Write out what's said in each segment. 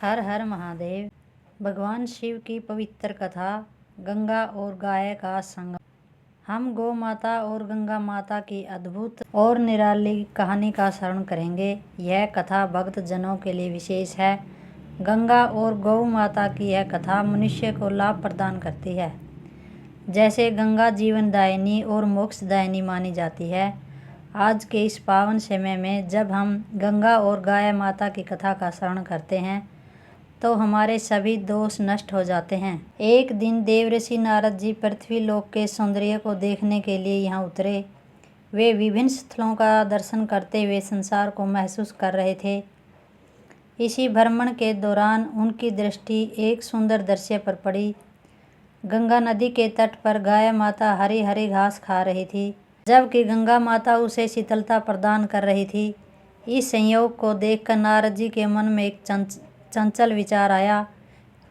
हर हर महादेव। भगवान शिव की पवित्र कथा गंगा और गाय का संगम। हम गौ माता और गंगा माता की अद्भुत और निराली कहानी का श्रवण करेंगे। यह कथा भक्त जनों के लिए विशेष है। गंगा और गौ माता की यह कथा मनुष्य को लाभ प्रदान करती है। जैसे गंगा जीवनदायिनी और मोक्षदायिनी मानी जाती है, आज के इस पावन समय में जब हम गंगा और गाय माता की कथा का श्रवण करते हैं तो हमारे सभी दोष नष्ट हो जाते हैं। एक दिन देवऋषि नारद जी पृथ्वी लोक के सौंदर्य को देखने के लिए यहाँ उतरे। वे विभिन्न स्थलों का दर्शन करते हुए संसार को महसूस कर रहे थे। इसी भ्रमण के दौरान उनकी दृष्टि एक सुंदर दृश्य पर पड़ी। गंगा नदी के तट पर गाय माता हरी हरी घास खा रही थी, जबकि गंगा माता उसे शीतलता प्रदान कर रही थी। इस संयोग को देखकर नारद जी के मन में एक चंचल विचार आया,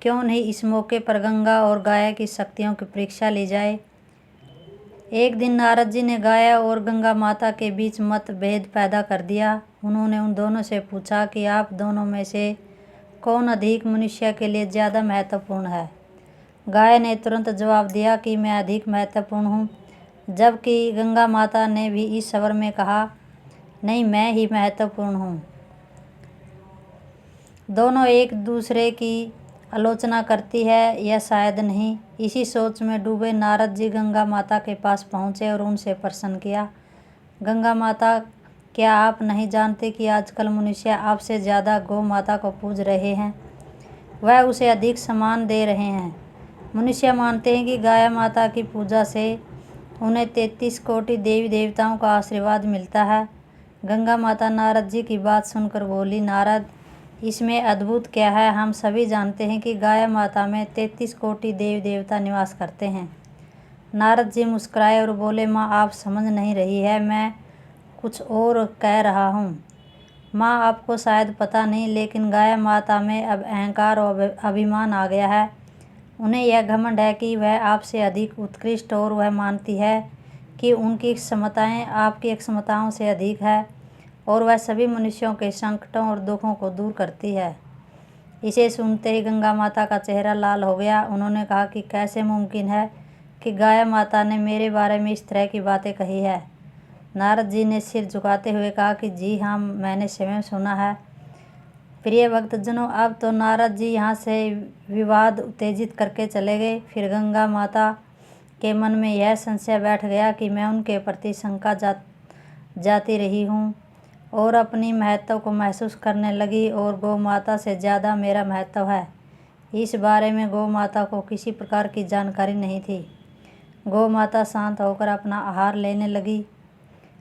क्यों नहीं इस मौके पर गंगा और गाय की शक्तियों की परीक्षा ली जाए। एक दिन नारद जी ने गाय और गंगा माता के बीच मतभेद पैदा कर दिया। उन्होंने उन दोनों से पूछा कि आप दोनों में से कौन अधिक मनुष्य के लिए ज़्यादा महत्वपूर्ण है। गाय ने तुरंत जवाब दिया कि मैं अधिक महत्वपूर्ण हूँ, जबकि गंगा माता ने भी इस स्वर में कहा, नहीं, मैं ही महत्वपूर्ण हूँ। दोनों एक दूसरे की आलोचना करती है या शायद नहीं। इसी सोच में डूबे नारद जी गंगा माता के पास पहुँचे और उनसे प्रश्न किया, गंगा माता, क्या आप नहीं जानते कि आजकल मनुष्य आपसे ज़्यादा गौ माता को पूज रहे हैं, वह उसे अधिक सम्मान दे रहे हैं। मनुष्य मानते हैं कि गाय माता की पूजा से उन्हें 33 कोटि देवी देवताओं का आशीर्वाद मिलता है। गंगा माता नारद जी की बात सुनकर बोली, नारद, इसमें अद्भुत क्या है। हम सभी जानते हैं कि गाय माता में 33 कोटि देवी देवता निवास करते हैं। नारद जी मुस्कुराए और बोले, माँ, आप समझ नहीं रही है, मैं कुछ और कह रहा हूँ। माँ, आपको शायद पता नहीं, लेकिन गाय माता में अब अहंकार और अभिमान आ गया है। उन्हें यह घमंड है कि वह आपसे अधिक उत्कृष्ट, और वह मानती है कि उनकी क्षमताएँ आपकी क्षमताओं से अधिक है, और वह सभी मनुष्यों के संकटों और दुखों को दूर करती है। इसे सुनते ही गंगा माता का चेहरा लाल हो गया। उन्होंने कहा कि कैसे मुमकिन है कि गाय माता ने मेरे बारे में इस तरह की बातें कही है। नारद जी ने सिर झुकाते हुए कहा कि जी हाँ, मैंने स्वयं सुना है। प्रिय भक्तजनों, अब तो नारद जी यहाँ से विवाद उत्तेजित करके चले गए। फिर गंगा माता के मन में यह संशय बैठ गया कि मैं उनके प्रति शंका जाती रही हूँ और अपनी महत्व को महसूस करने लगी, और गौ माता से ज़्यादा मेरा महत्व है। इस बारे में गौ माता को किसी प्रकार की जानकारी नहीं थी। गौ माता शांत होकर अपना आहार लेने लगी।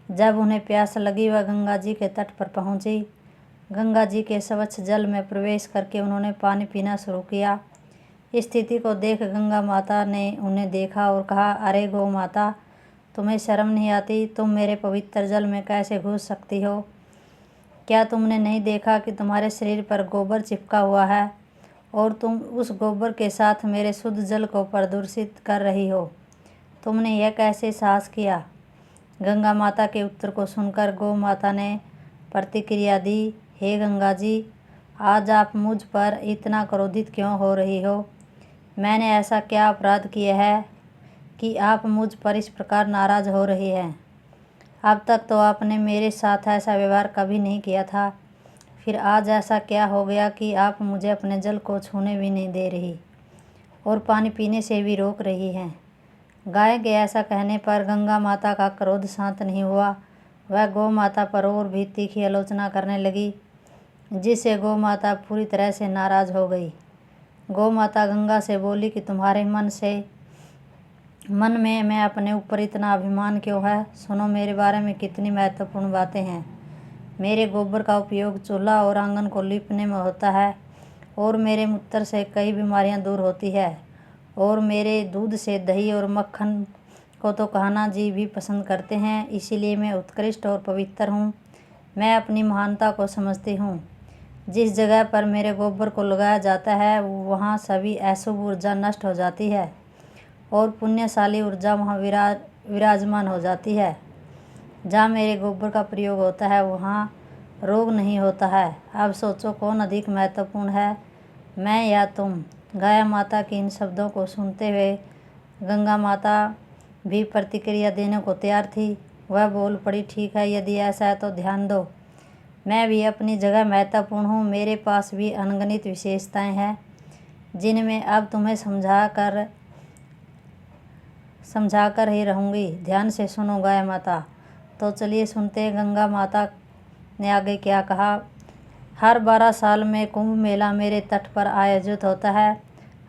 जब उन्हें प्यास लगी, वह गंगा जी के तट पर पहुंची। गंगा जी के स्वच्छ जल में प्रवेश करके उन्होंने पानी पीना शुरू किया। इस स्थिति को देख गंगा माता ने उन्हें देखा और कहा, अरे गौ माता, तुम्हें शर्म नहीं आती? तुम मेरे पवित्र जल में कैसे घुस सकती हो? क्या तुमने नहीं देखा कि तुम्हारे शरीर पर गोबर चिपका हुआ है और तुम उस गोबर के साथ मेरे शुद्ध जल को प्रदूषित कर रही हो? तुमने यह कैसे साहस किया? गंगा माता के उत्तर को सुनकर गौ माता ने प्रतिक्रिया दी, हे गंगा जी, आज आप मुझ पर इतना क्रोधित क्यों हो रही हो? मैंने ऐसा क्या अपराध किया है कि आप मुझ पर इस प्रकार नाराज़ हो रही हैं? अब तक तो आपने मेरे साथ ऐसा व्यवहार कभी नहीं किया था, फिर आज ऐसा क्या हो गया कि आप मुझे अपने जल को छूने भी नहीं दे रही और पानी पीने से भी रोक रही हैं? गाय के ऐसा कहने पर गंगा माता का क्रोध शांत नहीं हुआ। वह गौ माता पर और भी तीखी आलोचना करने लगी, जिससे गौ माता पूरी तरह से नाराज़ हो गई। गौ माता गंगा से बोली कि तुम्हारे मन में मैं अपने ऊपर इतना अभिमान क्यों है? सुनो, मेरे बारे में कितनी महत्वपूर्ण बातें हैं। मेरे गोबर का उपयोग चूल्हा और आंगन को लीपने में होता है, और मेरे मूत्र से कई बीमारियां दूर होती है, और मेरे दूध से दही और मक्खन को तो कान्हा जी भी पसंद करते हैं। इसीलिए मैं उत्कृष्ट और पवित्र हूँ। मैं अपनी महानता को समझती हूँ। जिस जगह पर मेरे गोबर को लगाया जाता है वहाँ सभी अशुभ ऊर्जा नष्ट हो जाती है और पुण्यशाली ऊर्जा वहाँ विराजमान हो जाती है। जहाँ मेरे गोबर का प्रयोग होता है वहाँ रोग नहीं होता है। अब सोचो, कौन अधिक महत्वपूर्ण है, मैं या तुम। गाय माता के इन शब्दों को सुनते हुए गंगा माता भी प्रतिक्रिया देने को तैयार थी। वह बोल पड़ी, ठीक है, यदि ऐसा है तो ध्यान दो। मैं भी अपनी जगह महत्वपूर्ण हूँ। मेरे पास भी अनगिनत विशेषताएं हैं जिनमें अब तुम्हें समझा कर ही रहूँगी। ध्यान से सुनो गाय माता। तो चलिए सुनते हैं गंगा माता ने आगे क्या कहा। हर 12 साल में कुंभ मेला मेरे तट पर आयोजित होता है।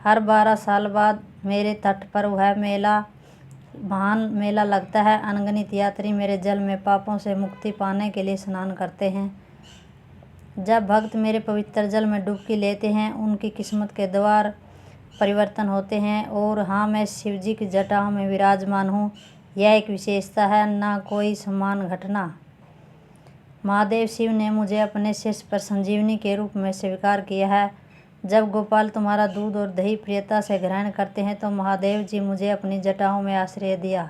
हर 12 साल बाद मेरे तट पर वह महान मेला लगता है। अनगिनत यात्री मेरे जल में पापों से मुक्ति पाने के लिए स्नान करते हैं। जब भक्त मेरे पवित्र जल में डुबकी लेते हैं उनकी किस्मत के द्वार परिवर्तन होते हैं। और हाँ, मैं शिव जी की जटाओं में विराजमान हूँ। यह एक विशेषता है, ना कोई समान घटना। महादेव शिव ने मुझे अपने शिष्य पर संजीवनी के रूप में स्वीकार किया है। जब गोपाल तुम्हारा दूध और दही प्रियता से ग्रहण करते हैं तो महादेव जी मुझे अपनी जटाओं में आश्रय दिया,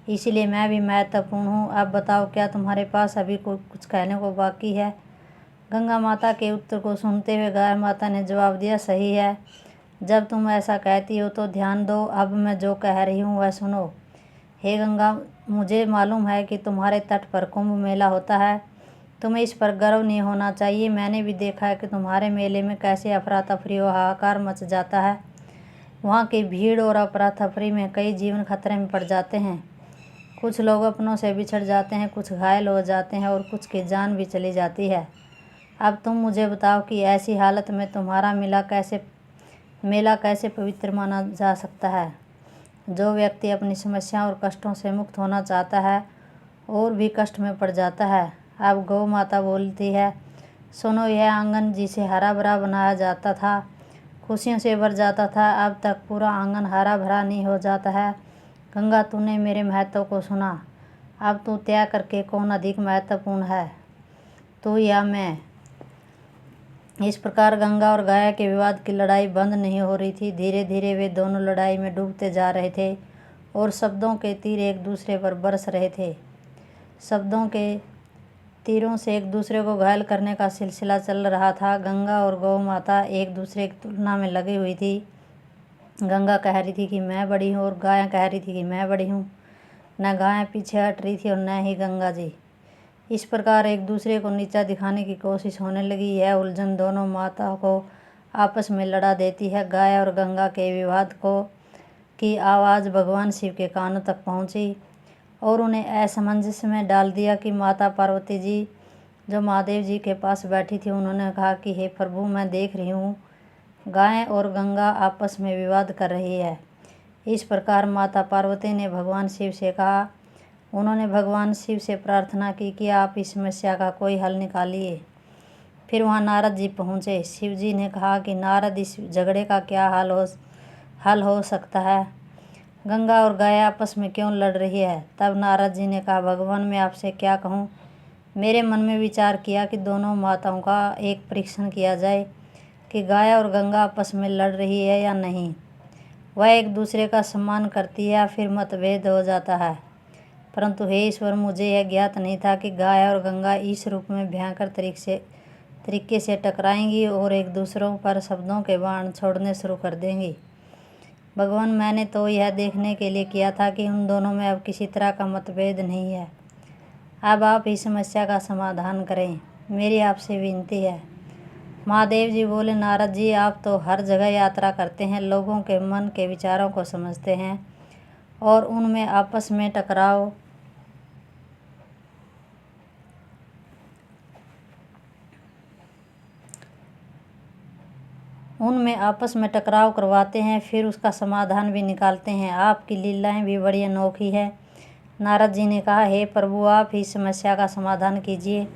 इसलिए मैं भी महत्वपूर्ण हूँ। अब बताओ, क्या तुम्हारे पास अभी कुछ कहने को बाकी है? गंगा माता के उत्तर को सुनते हुए गाय माता ने जवाब दिया, सही है। जब तुम ऐसा कहती हो तो ध्यान दो। अब मैं जो कह रही हूँ वह सुनो। हे गंगा, मुझे मालूम है कि तुम्हारे तट पर कुंभ मेला होता है। तुम्हें इस पर गर्व नहीं होना चाहिए। मैंने भी देखा है कि तुम्हारे मेले में कैसे अफरा तफरी और हाहाकार मच जाता है। वहाँ की भीड़ और अफरा तफरी में कई जीवन खतरे में पड़ जाते हैं। कुछ लोग अपनों से बिछड़ जाते हैं, कुछ घायल हो जाते हैं और कुछ की जान भी चली जाती है। अब तुम मुझे बताओ कि ऐसी हालत में तुम्हारा मेला कैसे पवित्र माना जा सकता है? जो व्यक्ति अपनी समस्याओं और कष्टों से मुक्त होना चाहता है और भी कष्ट में पड़ जाता है। अब गौ माता बोलती है, सुनो, यह आंगन जिसे हरा भरा बनाया जाता था, खुशियों से भर जाता था, अब तक पूरा आंगन हरा भरा नहीं हो जाता है। गंगा, तूने मेरे महत्व को सुना। अब तू तय करके कौन अधिक महत्वपूर्ण है, तू या मैं? इस प्रकार गंगा और गाय के विवाद की लड़ाई बंद नहीं हो रही थी। धीरे धीरे वे दोनों लड़ाई में डूबते जा रहे थे और शब्दों के तीर एक दूसरे पर बरस रहे थे। शब्दों के तीरों से एक दूसरे को घायल करने का सिलसिला चल रहा था। गंगा और गौ माता एक दूसरे की तुलना में लगी हुई थी। गंगा कह रही थी कि मैं बड़ी हूँ और गाय कह रही थी कि मैं बड़ी हूँ। न गाय पीछे हट रही थी और न ही गंगा जी। इस प्रकार एक दूसरे को नीचा दिखाने की कोशिश होने लगी। यह उलझन दोनों माताओं को आपस में लड़ा देती है। गाय और गंगा के विवाद की आवाज़ भगवान शिव के कानों तक पहुंची और उन्हें असमंजस में डाल दिया कि माता पार्वती जी, जो महादेव जी के पास बैठी थी, उन्होंने कहा कि हे प्रभु, मैं देख रही हूँ गाय और गंगा आपस में विवाद कर रही है। इस प्रकार माता पार्वती ने भगवान शिव से कहा। उन्होंने भगवान शिव से प्रार्थना की कि आप इस समस्या का कोई हल निकालिए। फिर वहाँ नारद जी पहुँचे। शिव जी ने कहा कि नारद, इस झगड़े का क्या हल हो सकता है? गंगा और गाय आपस में क्यों लड़ रही है? तब नारद जी ने कहा, भगवान, मैं आपसे क्या कहूँ। मेरे मन में विचार किया कि दोनों माताओं का एक परीक्षण किया जाए कि गाय और गंगा आपस में लड़ रही है या नहीं। वह एक दूसरे का सम्मान करती है या फिर मतभेद हो जाता है। परंतु हे ईश्वर, मुझे यह ज्ञात नहीं था कि गाय और गंगा इस रूप में भयंकर तरीके से टकराएंगी और एक दूसरों पर शब्दों के बाण छोड़ने शुरू कर देंगी। भगवान, मैंने तो यह देखने के लिए किया था कि उन दोनों में अब किसी तरह का मतभेद नहीं है। अब आप इस समस्या का समाधान करें, मेरी आपसे विनती है। महादेव जी बोले, नारद जी, आप तो हर जगह यात्रा करते हैं, लोगों के मन के विचारों को समझते हैं और उनमें आपस में टकराव करवाते हैं, फिर उसका समाधान भी निकालते हैं। आपकी लीलाएं भी बड़ी अनोखी है। नारद जी ने कहा, हे प्रभु, आप ही समस्या का समाधान कीजिए।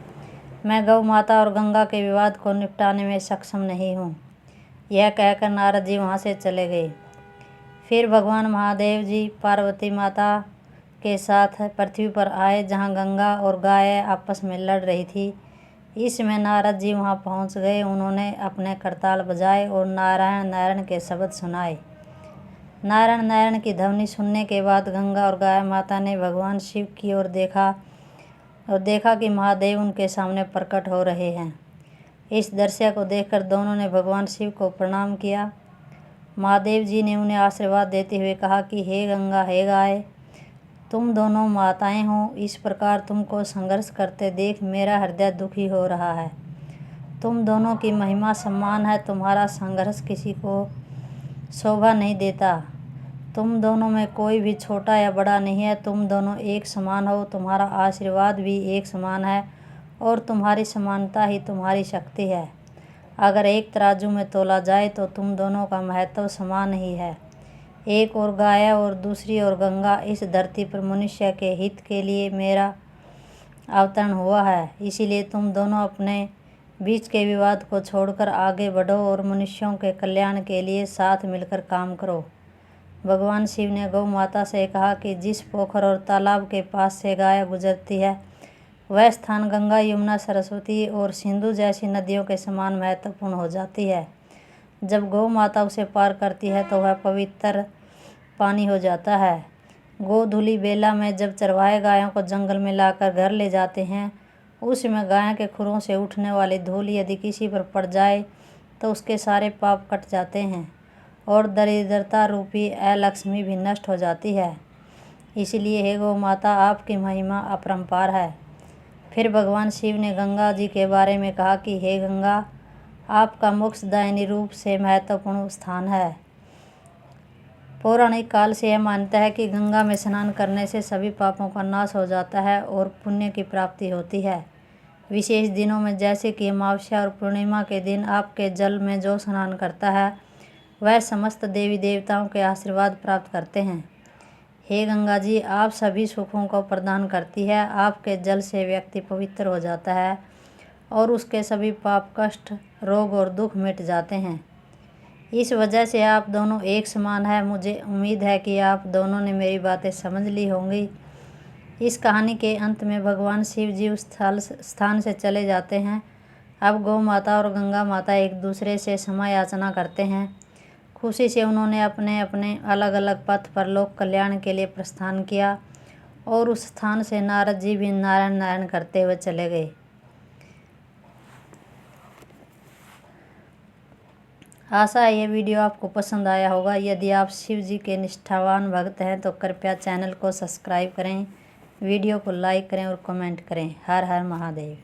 मैं गौ माता और गंगा के विवाद को निपटाने में सक्षम नहीं हूँ। यह कहकर नारद जी वहाँ से चले गए। फिर भगवान महादेव जी पार्वती माता के साथ पृथ्वी पर आए, जहाँ गंगा और गाय आपस में लड़ रही थी। इसमें नारद जी वहाँ पहुँच गए। उन्होंने अपने करताल बजाए और नारायण नारायण के शब्द सुनाए। नारायण नारायण की ध्वनि सुनने के बाद गंगा और गाय माता ने भगवान शिव की ओर देखा कि महादेव उनके सामने प्रकट हो रहे हैं। इस दृश्य को देखकर दोनों ने भगवान शिव को प्रणाम किया। महादेव जी ने उन्हें आशीर्वाद देते हुए कहा कि हे गंगा, हे गाय, तुम दोनों माताएं हो, इस प्रकार तुमको संघर्ष करते देख मेरा हृदय दुखी हो रहा है। तुम दोनों की महिमा सम्मान है, तुम्हारा संघर्ष किसी को शोभा नहीं देता। तुम दोनों में कोई भी छोटा या बड़ा नहीं है, तुम दोनों एक समान हो, तुम्हारा आशीर्वाद भी एक समान है और तुम्हारी समानता ही तुम्हारी शक्ति है। अगर एक तराजू में तोला जाए तो तुम दोनों का महत्व समान ही है। एक और गाय और दूसरी ओर गंगा। इस धरती पर मनुष्य के हित के लिए मेरा अवतरण हुआ है, इसीलिए तुम दोनों अपने बीच के विवाद को छोड़कर आगे बढ़ो और मनुष्यों के कल्याण के लिए साथ मिलकर काम करो। भगवान शिव ने गौ माता से कहा कि जिस पोखर और तालाब के पास से गाय गुजरती है वह स्थान गंगा, यमुना, सरस्वती और सिंधु जैसी नदियों के समान महत्वपूर्ण हो जाती है। जब गौ माता उसे पार करती है तो वह पवित्र पानी हो जाता है। गोधूली बेला में जब चरवाहे गायों को जंगल में लाकर घर ले जाते हैं, उसमें गाय के खुरों से उठने वाली धूल यदि किसी पर पड़ जाए तो उसके सारे पाप कट जाते हैं और दरिद्रता रूपी अलक्ष्मी भी नष्ट हो जाती है। इसलिए हे गौ माता, आपकी महिमा अपरंपार है। फिर भगवान शिव ने गंगा जी के बारे में कहा कि हे गंगा, आपका मोक्षदायिनी रूप से महत्वपूर्ण स्थान है। पौराणिक काल से यह मान्यता है कि गंगा में स्नान करने से सभी पापों का नाश हो जाता है और पुण्य की प्राप्ति होती है। विशेष दिनों में जैसे कि अमावस्या और पूर्णिमा के दिन आपके जल में जो स्नान करता है वह समस्त देवी देवताओं के आशीर्वाद प्राप्त करते हैं। हे गंगा जी, आप सभी सुखों को प्रदान करती है। आपके जल से व्यक्ति पवित्र हो जाता है और उसके सभी पाप, कष्ट, रोग और दुख मिट जाते हैं। इस वजह से आप दोनों एक समान है। मुझे उम्मीद है कि आप दोनों ने मेरी बातें समझ ली होंगी। इस कहानी के अंत में भगवान शिव जी उस स्थान से चले जाते हैं। अब गौ माता और गंगा माता एक दूसरे से क्षमा याचना करते हैं। खुशी से उन्होंने अपने अपने अलग अलग पथ पर लोक कल्याण के लिए प्रस्थान किया और उस स्थान से नारद जी भी नारायण नारायण करते हुए चले गए। आशा है ये वीडियो आपको पसंद आया होगा। यदि आप शिव जी के निष्ठावान भक्त हैं तो कृपया चैनल को सब्सक्राइब करें, वीडियो को लाइक करें और कमेंट करें। हर हर महादेव।